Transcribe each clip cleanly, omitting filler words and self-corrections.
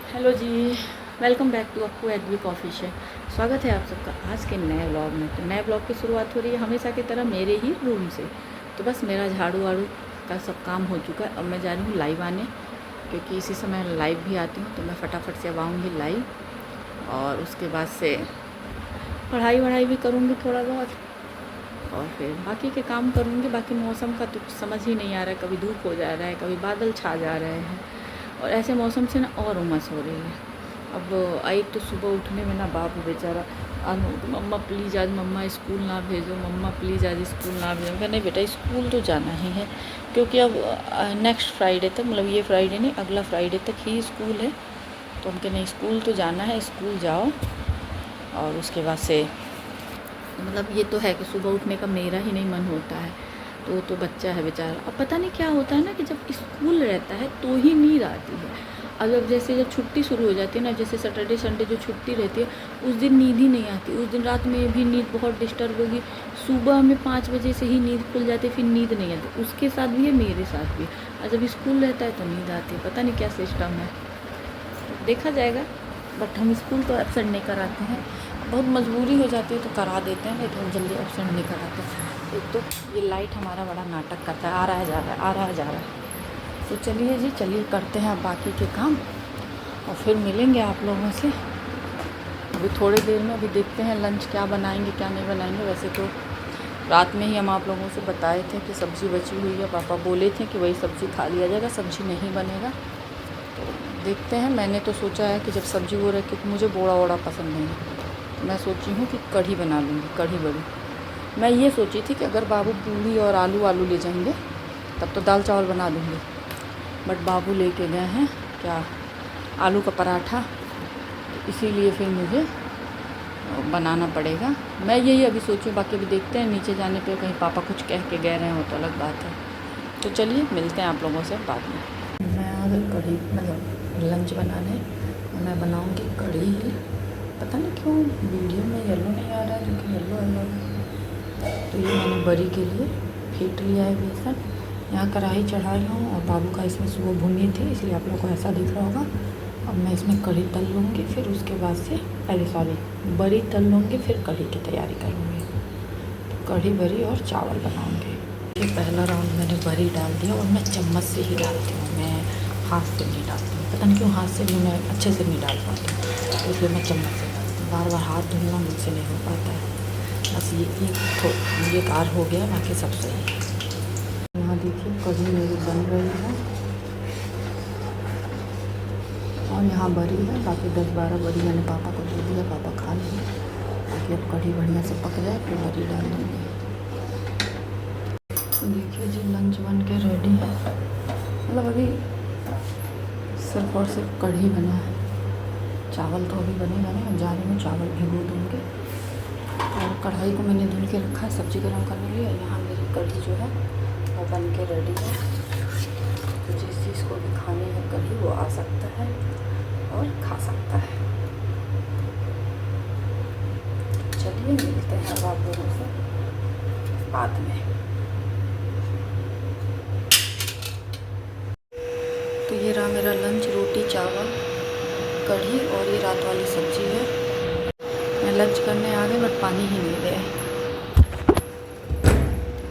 Hello ji. Welcome back to Akku एडवी coffee शे। स्वागत है आप सबका आज के नए व्लॉग में। तो नए व्लॉग की शुरुआत हो रही है हमेशा की तरह मेरे ही रूम से। तो बस मेरा झाड़ू वाड़ू का सब काम हो चुका है। अब मैं जा रही हूँ लाइव आने, क्योंकि इसी समय लाइव भी आती हूँ। तो मैं फटाफट से अब आऊँगी लाइव और उसके बाद से पढ़ाई वढ़ाई भी करूँगी थोड़ा बहुत, और फिर बाकी के काम करूँगी। बाकी मौसम का तो कुछ समझ ही नहीं आ रहा है, कभी धूप हो जा रहा है, कभी बादल छा जा रहे हैं, और ऐसे मौसम से ना और उमस हो रही है। अब आई तो सुबह उठने में ना बाप बेचारा मम्मा प्लीज़ आज मम्मा स्कूल ना भेजो, मम्मा प्लीज़ आज स्कूल ना भेजो। मैं नहीं बेटा, स्कूल तो जाना ही है, क्योंकि अब नेक्स्ट फ्राइडे तक, मतलब ये फ्राइडे नहीं अगला फ्राइडे तक ही स्कूल है। तो हम कह नहीं, स्कूल तो जाना है, स्कूल जाओ। और उसके बाद से मतलब ये तो है कि सुबह उठने का मेरा ही नहीं मन होता है। तो वो तो बच्चा है बेचारा। अब पता नहीं क्या होता है ना कि जब स्कूल रहता है तो ही नींद आती है। अगर जैसे जब छुट्टी शुरू हो जाती है ना, जैसे सैटरडे संडे जो छुट्टी रहती है, उस दिन नींद ही नहीं आती। उस दिन रात में भी नींद बहुत डिस्टर्ब होगी। सुबह में 5 बजे से ही नींद खुल जाती है, फिर नींद नहीं आती। उसके साथ भी है, मेरे साथ भी। और जब स्कूल रहता है तो नींद आती है। पता नहीं क्या सिस्टम है, देखा जाएगा। बट हम स्कूल तो एब्सेंट नहीं कराते हैं। बहुत मजबूरी हो जाती है तो करा देते हैं, लेकिन जल्दी एब्सेंट नहीं कराते। एक तो ये लाइट हमारा बड़ा नाटक करता है, आ रहा है जा रहा है, आ रहा है जा रहा है। तो चलिए जी, चलिए करते हैं बाकी के काम और फिर मिलेंगे आप लोगों से अभी थोड़ी देर में। अभी देखते हैं लंच क्या बनाएंगे क्या नहीं बनाएंगे। वैसे तो रात में ही हम आप लोगों से बताए थे कि सब्ज़ी बची हुई है। पापा बोले थे कि वही सब्ज़ी खा लिया जाएगा, सब्ज़ी नहीं बनेगा। तो देखते हैं। मैंने तो सोचा है कि जब सब्ज़ी वो रखी, तो मुझे बोड़ा वोड़ा पसंद नहीं है, मैं सोची हूँ कि कढ़ी बना लूँगी, कढ़ी बड़ी। मैं ये सोची थी कि अगर बाबू पूरी और आलू आलू ले जाएंगे तब तो दाल चावल बना दूँगी। बट बाबू लेके गए हैं क्या, आलू का पराठा। इसीलिए फिर मुझे बनाना पड़ेगा। मैं यही अभी सोचूँ, बाकी अभी देखते हैं नीचे जाने पे कहीं पापा कुछ कह के गए रहे हो तो अलग बात है। तो चलिए मिलते हैं आप लोगों से बाद में। मैं अगर कढ़ी मतलब लंच बनाने, मैं बनाऊँगी कढ़ी ही। पता नहीं क्यों वीडियो में येलो नहीं आ रहा है, जो कि येलो है। तो ये मैंने बड़ी के लिए फेंट लिया है बेसन। यहाँ कढ़ाई चढ़ाई हूँ और बाबू का इसमें सुबह भुनी थी, इसलिए आप लोग को ऐसा दिख रहा होगा। अब मैं इसमें कढ़ी तल लूँगी, फिर उसके बाद से बड़ी तल लूँगी, फिर कढ़ी की तैयारी करूँगी। तो कढ़ी बड़ी और चावल बनाऊँगी। ये पहला राउंड मैंने बड़ी डाल दिया, और मैं चम्मच से ही डालती हूँ, मैं हाथ से नहीं डालती हूँ। पता नहीं क्यों हाथ से भी मैं अच्छे से नहीं डाल पाती हूँ, इसलिए मैं चम्मच से डालती हूँ। बार बार हाथ धुलना मुझसे नहीं हो पाता है। बस ये कार हो गया, बाकी सब सही है। यहाँ देखिए कढ़ी मेरी बन रही है, और यहाँ बड़ी है। बाकी 10-12 बड़ी मैंने पापा को दे दिया, पापा खा लिए। बाकी अब कढ़ी बढ़िया से पक जाए फिर बड़ी डाल दूँगी। देखिए जी, लंच बन के रेडी है। मतलब अभी सिर्फ और सिर्फ कढ़ी बना है, चावल तो अभी बनेगा नहीं। मैं जा रही हूँ चावल भिगो दूँगी, और कढ़ाई को मैंने धुल के रखा है सब्ज़ी गर्म करने के लिए। यहाँ मेरी कढ़ी जो है वो बन के रेडी है। तो जिस चीज़ को भी खानी है कढ़ी, वो आ सकता है और खा सकता है। चलिए मिलते हैं अब आप लोगों से बाद में। तो ये रहा मेरा लंच, रोटी चावल कढ़ी और ये रात वाली सब्ज़ी है। मैं लंच करने आ गई, बट पानी ही नहीं गया।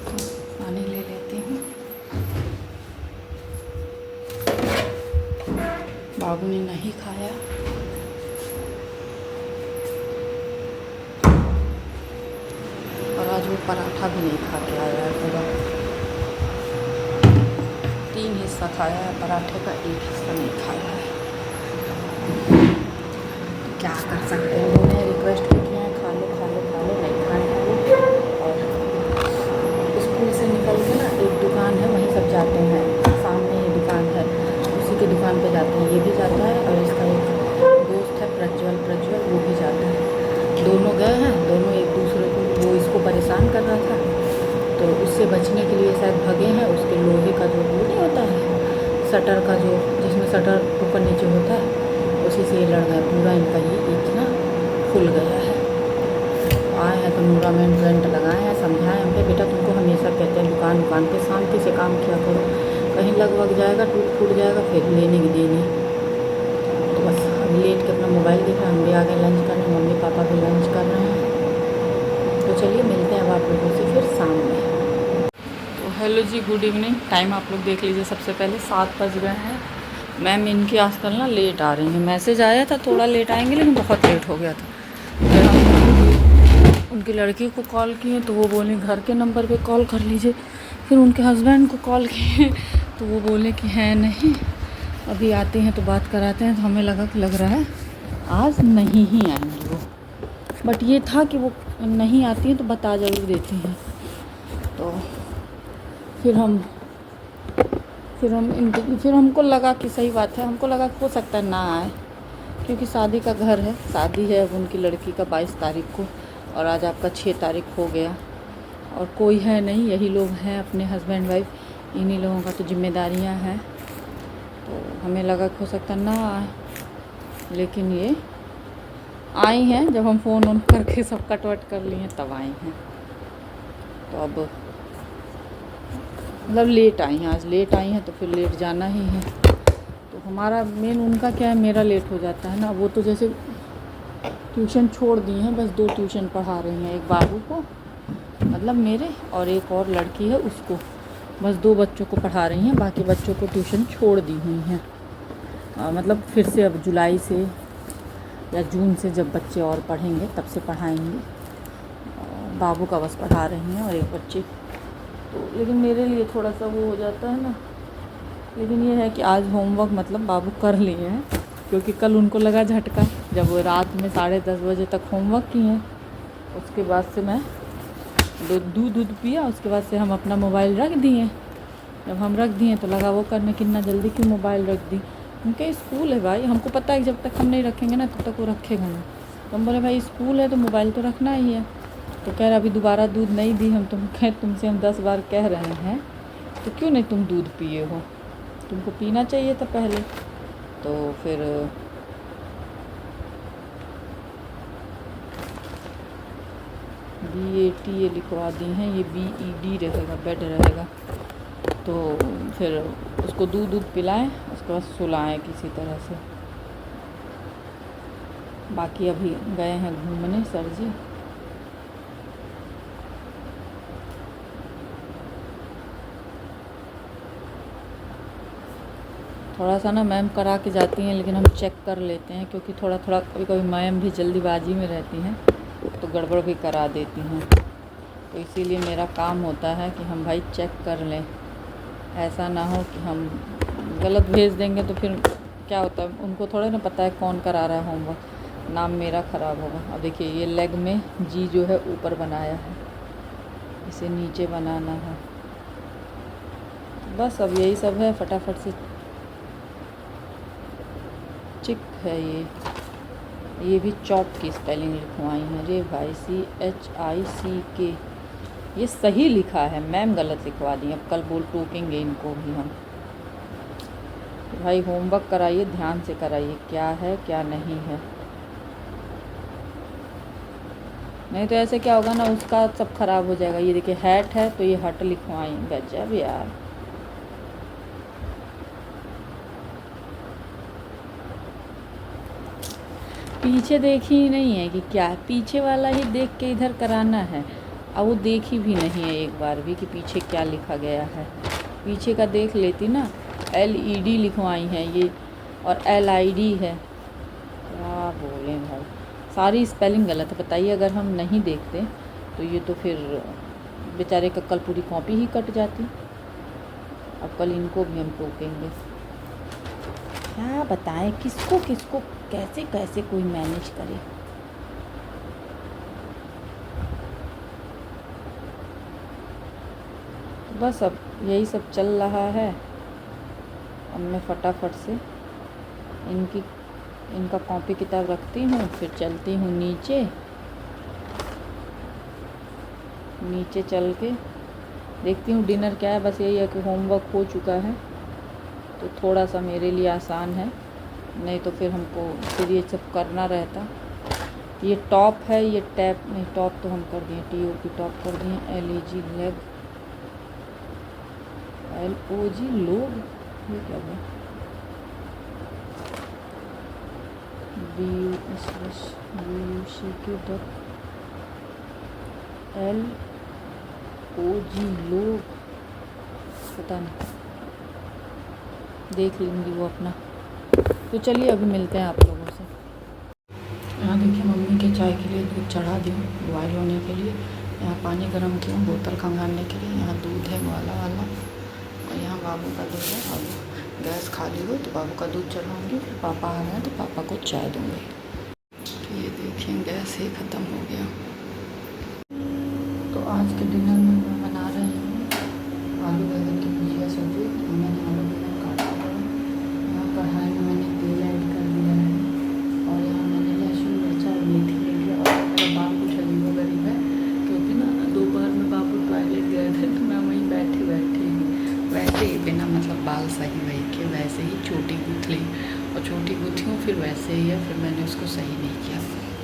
तो पानी ले लेती हूँ। बाबू ने नहीं खाया, और आज वो पराठा भी नहीं खा के आया है पूरा। 3 हिस्सा खाया है पराठे का, 1 हिस्सा नहीं खाया है। क्या कर सकते हैं, उन्होंने रिक्वेस्ट भी किया है खा लो खा लो खा लो, नहीं खाए हैं वो। और स्कूल से निकल के ना एक दुकान है, वहीं सब जाते हैं, सामने ही दुकान है, उसी की दुकान पे जाते हैं। ये भी जाता है और इसका एक दोस्त है प्रज्वल, वो भी जाता है। दोनों गए हैं, दोनों एक दूसरे को, वो इसको परेशान कर रहा था तो उससे बचने के लिए शायद भगे हैं। उसके लोहे का जो वो नहीं होता है शटर का, जो जिसमें शटर ऊपर नीचे होता है, उसी से ये लड़ गया। पूरा इनका ये इतना खुल गया है। आए हैं तो नूरामेंट वेंट लगाए हैं, समझाएं हम पे, बेटा तुमको हमेशा कहते हैं दुकान पे शांति से काम किया करो, कहीं लग वग जाएगा, टूट फूट जाएगा, फिर लेने की देनी। तो बस अभी लेट के अपना मोबाइल देख रहा है। हम भी आ गए लंच करने, मम्मी पापा भी लंच कर रहे हैं। तो चलिए मिलते हैं अब आप लोगों से फिर शाम में। तो हेलो जी, गुड इवनिंग। टाइम आप लोग देख लीजिए। सबसे पहले 7 बज गए हैं। मैम इनकी आजकल ना लेट आ रही हैं। मैसेज आया था थोड़ा लेट आएंगे, लेकिन बहुत लेट हो गया था। फिर हम उनकी लड़की को कॉल किए तो वो बोले घर के नंबर पे कॉल कर लीजिए। फिर उनके हस्बैंड को कॉल किए तो वो बोले कि है नहीं, अभी आते हैं तो बात कराते हैं। तो हमें लग रहा है आज नहीं ही आएंगी वो। बट ये था कि वो नहीं आती हैं तो बता ज़रूर देती हैं। तो फिर हमको लगा कि सही बात है, हमको लगा कि हो सकता है ना आए, क्योंकि शादी का घर है। शादी है अब उनकी लड़की का 22 तारीख को, और आज आपका 6 तारीख हो गया और कोई है नहीं, यही लोग हैं अपने हस्बैंड वाइफ। इन्हीं लोगों का तो जिम्मेदारियां हैं। तो हमें लगा कि हो सकता ना आए, लेकिन ये आई हैं। जब हम फ़ोन ऑन करके सब कटवट कर लिए तब आई हैं। तो अब मतलब लेट आई हैं, आज लेट आई हैं तो फिर लेट जाना ही है। तो हमारा मेन, उनका क्या है, मेरा लेट हो जाता है ना। वो तो जैसे ट्यूशन छोड़ दी हैं, बस 2 ट्यूशन पढ़ा रही हैं, एक बाबू को मतलब मेरे, और एक और लड़की है उसको। बस 2 बच्चों को पढ़ा रही हैं, बाकी बच्चों को ट्यूशन छोड़ दी हुई हैं। मतलब फिर से अब जुलाई से या जून से जब बच्चे और पढ़ेंगे तब से पढ़ाएंगे। बाबू का बस पढ़ा रही हैं और एक बच्चे। तो लेकिन मेरे लिए थोड़ा सा वो हो जाता है ना। लेकिन ये है कि आज होमवर्क मतलब बाबू कर लिए हैं, क्योंकि कल उनको लगा झटका जब वो रात में 10:30 बजे तक होमवर्क किए हैं। उसके बाद से मैं दूध पिया, उसके बाद से हम अपना मोबाइल रख दिए। जब हम रख दिए तो लगा वो करने, कितना जल्दी क्यों मोबाइल रख दी। उनके स्कूल है भाई, हमको पता है कि जब तक हम नहीं रखेंगे ना तब तक वो रखेगा नहीं। तो हम बोले भाई स्कूल है तो मोबाइल तो रखना ही है। तो कह रहा अभी दोबारा दूध नहीं दी हम, तुमसे हम 10 बार कह रहे हैं तो क्यों नहीं तुम दूध पिए हो, तुमको पीना चाहिए था पहले। तो फिर BAT ये लिखवा दी हैं, ये BED रहेगा, बेड रहेगा। तो फिर उसको दूध पिलाएं, उसके बाद सुलाएं किसी तरह से। बाकी अभी गए हैं घूमने सर जी। थोड़ा सा ना मैम करा के जाती हैं, लेकिन हम चेक कर लेते हैं, क्योंकि थोड़ा कभी कभी मैम भी जल्दीबाजी में रहती हैं तो गड़बड़ भी करा देती हैं। तो इसीलिए मेरा काम होता है कि हम भाई चेक कर लें, ऐसा ना हो कि हम गलत भेज देंगे तो फिर क्या होता है, उनको थोड़ा ना पता है कौन करा रहा है होमवर्क, नाम मेरा ख़राब होगा। अब देखिए ये लेग में जी जो है ऊपर बनाया है, इसे नीचे बनाना है। बस अब यही सब है, फटाफट से चिक है ये भी चॉप की स्पेलिंग लिखवाई है। रे भाई CHICK, ये सही लिखा है, मैम गलत लिखवा दी। अब कल टोकेंगे इनको भी हम। तो भाई होमवर्क कराइए, ध्यान से कराइए, क्या है क्या नहीं है। नहीं तो ऐसे क्या होगा ना, उसका सब खराब हो जाएगा। ये देखिए हैट है तो ये हट लिखवाई, गजब यार। पीछे देखी नहीं है कि क्या है, पीछे वाला ही देख के इधर कराना है। अब वो देखी भी नहीं है एक बार भी कि पीछे क्या लिखा गया है। पीछे का देख लेती ना, LED लिखवाई है ये, और LID है। क्या बोलें भाई, सारी स्पेलिंग गलत है। बताइए अगर हम नहीं देखते तो ये तो फिर बेचारे का कल पूरी कॉपी ही कट जाती। अब कल इनको भी हम टोकेंगे। क्या बताएं, किसको किसको कैसे कैसे कोई मैनेज करे। बस अब यही सब चल रहा है। अब मैं फटाफट से इनका कॉपी किताब रखती हूँ, फिर चलती हूँ नीचे चल के देखती हूँ डिनर क्या है। बस यही है कि होमवर्क हो चुका है तो थोड़ा सा मेरे लिए आसान है, नहीं तो फिर हमको फिर ये सब करना रहता। ये टॉप है, ये टैप नहीं, टॉप तो हम कर दिए, TOP टॉप कर दिए। LEG लेग, LOG लोग, ये क्या है। BUSHBUCK लोग, पता नहीं, देख लेंगी वो अपना। तो चलिए अभी मिलते हैं आप लोगों से। यहाँ देखिए मम्मी के चाय के लिए दूध चढ़ा दी हूँ बॉयल होने के लिए। यहाँ पानी गर्म किया हूँ बोतल खंगालने के लिए। यहाँ दूध है वाला वाला, और यहाँ बाबू का दूध है। अब गैस खाली हो तो बाबू का दूध चढ़ाऊँगी, फिर पापा आ रहे हैं तो पापा को चाय दूँगी। तो ये देखिए गैस ही ख़त्म हो गया। तो आज के डिनर में मैं बना रही हूँ आलू बैंगन की भुजिया सब्जी। मैंने आलू बैंगन काट लिया है। यहाँ कढ़ाई में मैंने तेल ऐड कर दिया है, और यहाँ मैंने लहसुन मिर्चा और मेथी ले लिया। और मेरा बाबू कुछ अजीब गरीब है, क्योंकि ना दोपहर में बाबू टॉयलेट गए थे तो मैं वहीं बैठी वैसे ही बिना मतलब बाल सही वही के वैसे ही चोटी गूँथ ली, और चोटी गूँथी हूँ फिर वैसे ही है, फिर मैंने उसको सही नहीं किया।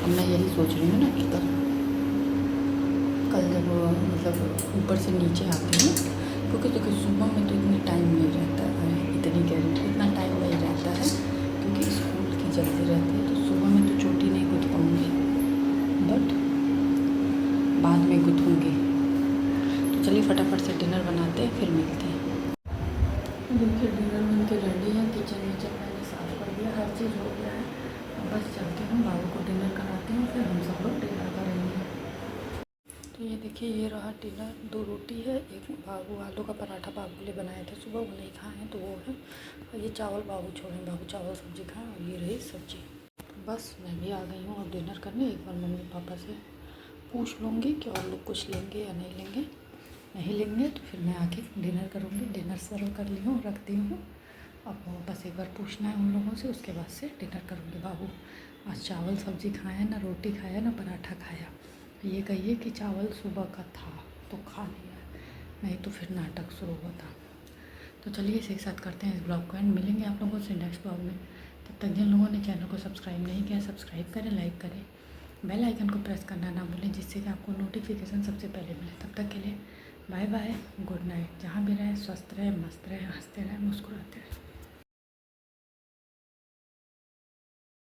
अब मैं यही सोच रही हूँ ना कि कल जब मतलब ऊपर से नीचे आती हूँ, क्योंकि देखो सुबह में तो इतनी टाइम नहीं रहता है, इतनी कह रही इतना टाइम नहीं रहता है, क्योंकि स्कूल की जल्दी रहती है। तो सुबह में तो चोटी नहीं गूँथ पाऊँगी, बट बाद में गूँथूँगी। तो चलिए फटाफट से डिनर बनाते हैं, फिर मिलते हैं। देखिए डिनर बन के रेडी है। किचन मैंने साफ़ कर दिया, हर चीज़ हो गया है। बस चलती हूँ, बाबू को डिनर कराती हूँ, फिर हम सब लोग डिनर करेंगे। तो ये देखिए ये रहा डिनर। 2 रोटी है, एक बाबू आलू का पराठा बाबू के लिए बनाए थे सुबह, वो नहीं खाए हैं तो वो है, और ये चावल बाबू छोड़ें, बाबू चावल सब्ज़ी खाएँ, और ये रही सब्ज़ी। तो बस मैं भी आ गई हूँ अब डिनर करने। एक बार मम्मी पापा से पूछ लूँगी कि और लोग कुछ लेंगे या नहीं लेंगे। नहीं लेंगे तो फिर मैं आके डिनर करूँगी। डिनर सर्व कर ली हूँ, रख दी हूँ। अब बस एक बार पूछना है उन लोगों से, उसके बाद से डिनर करूँगी। बाबू आज चावल सब्ज़ी खाया, ना रोटी खाया, ना पराठा खाया। ये कहिए कि चावल सुबह का था तो खा लिया, नहीं तो फिर नाटक शुरू होता। तो चलिए इसे एक साथ करते हैं इस ब्लॉग को एंड। मिलेंगे आप लोगों से नेक्स्ट ब्लॉग में। तब तक जिन लोगों ने चैनल को सब्सक्राइब नहीं किया, सब्सक्राइब करें, लाइक करें, बेल आइकन को प्रेस करना ना भूलें, जिससे कि आपको नोटिफिकेशन सबसे पहले मिले। तब तक के लिए बाय बाय, गुड नाइट। जहाँ भी रहें स्वस्थ रहें, मस्त रहें, हंसते रहें, मुस्कुराते रहें।